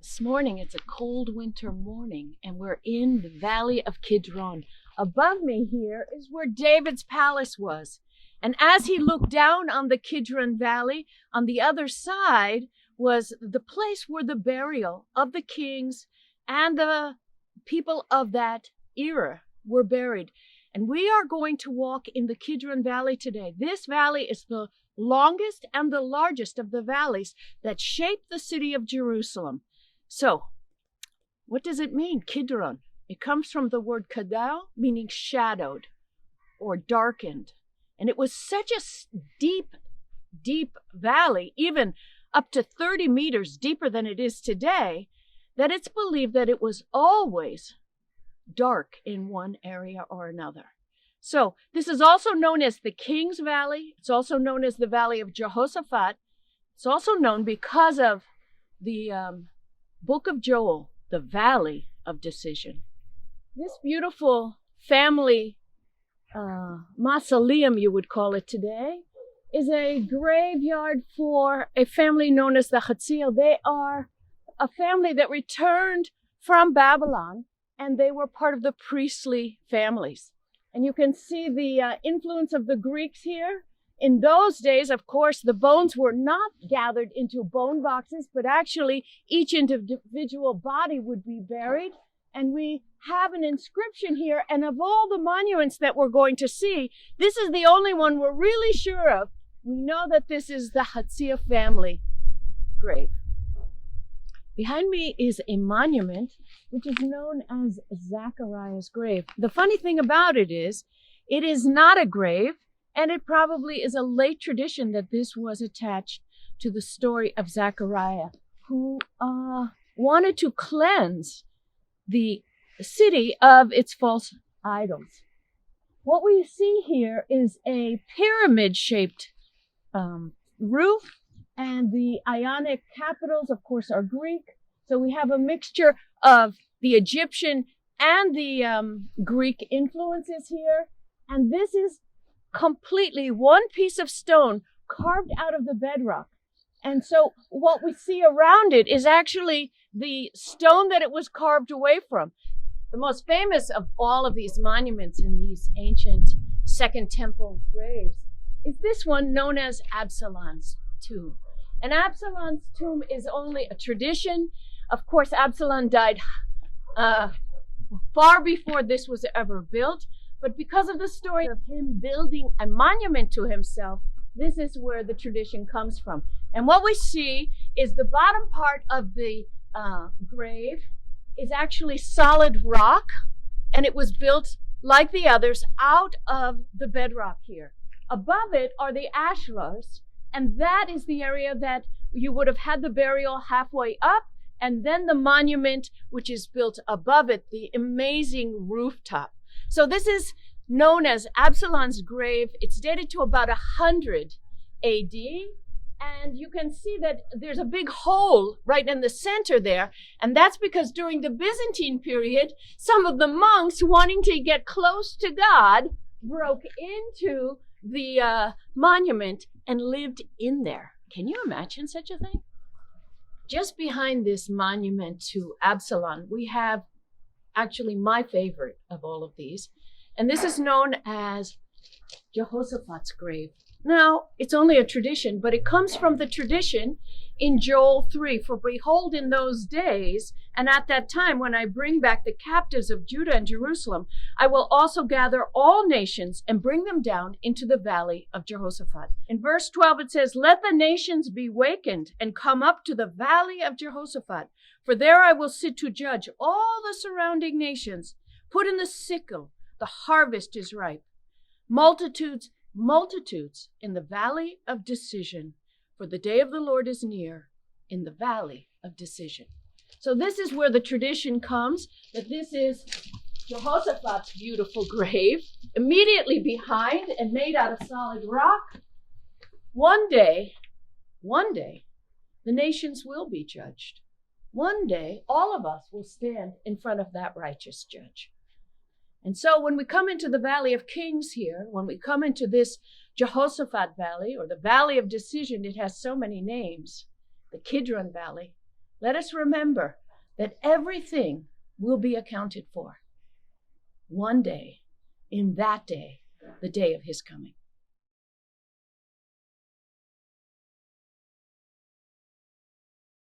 This morning, it's a cold winter morning, and we're in the valley of Kidron. Above me here is where David's palace was. And as he looked down on the Kidron Valley, on the other side was the place where the burial of the kings and the people of that era were buried. And we are going to walk in the Kidron Valley today. This valley is the longest and the largest of the valleys that shape the city of Jerusalem. So, what does it mean, Kidron? It comes from the word kadal, meaning shadowed or darkened. And it was such a deep, deep valley, even up to 30 meters deeper than it is today, that it's believed that it was always dark in one area or another. So, this is also known as the King's Valley. It's also known as the Valley of Jehoshaphat. It's also known because of the Book of Joel, the Valley of Decision. This beautiful family mausoleum, you would call it today, is a graveyard for a family known as the Hatziel. They are a family that returned from Babylon, and they were part of the priestly families. And you can see the influence of the Greeks here. In those days, of course, the bones were not gathered into bone boxes, but actually each individual body would be buried. And we have an inscription here. And of all the monuments that we're going to see, this is the only one we're really sure of. We know that this is the Hatziel family grave. Behind me is a monument which is known as Zachariah's grave. The funny thing about it is not a grave. And it probably is a late tradition that this was attached to the story of Zechariah, who wanted to cleanse the city of its false idols. What we see here is a pyramid-shaped roof, and the Ionic capitals, of course, are Greek. So we have a mixture of the Egyptian and the Greek influences here. And this is completely one piece of stone carved out of the bedrock. And so what we see around it is actually the stone that it was carved away from. The most famous of all of these monuments in these ancient Second Temple graves is this one known as Absalom's tomb. And Absalom's tomb is only a tradition. Of course, Absalom died far before this was ever built. But because of the story of him building a monument to himself, this is where the tradition comes from. And what we see is the bottom part of the grave is actually solid rock, and it was built like the others out of the bedrock here. Above it are the ashlars, and that is the area that you would have had the burial halfway up, and then the monument, which is built above it, the amazing rooftop. So this is known as Absalom's grave. It's dated to about 100 AD. And you can see that there's a big hole right in the center there. And that's because during the Byzantine period, some of the monks wanting to get close to God broke into the monument and lived in there. Can you imagine such a thing? Just behind this monument to Absalom, we have actually my favorite of all of these. And this is known as Jehoshaphat's grave. Now, it's only a tradition, but it comes from the tradition in Joel 3. For behold, in those days, and at that time, when I bring back the captives of Judah and Jerusalem, I will also gather all nations and bring them down into the valley of Jehoshaphat. In verse 12, it says, let the nations be wakened and come up to the valley of Jehoshaphat. For there I will sit to judge all the surrounding nations. Put in the sickle, the harvest is ripe. Multitudes in the valley of decision. For the day of the Lord is near in the valley of decision. So this is where the tradition comes, that this is Jehoshaphat's beautiful grave, immediately behind and made out of solid rock. One day, the nations will be judged. One day, all of us will stand in front of that righteous judge. And so when we come into the Valley of Kings here, when we come into this Jehoshaphat Valley, or the Valley of Decision, it has so many names. The Kidron Valley, let us remember that everything will be accounted for one day, in that day, the day of his coming.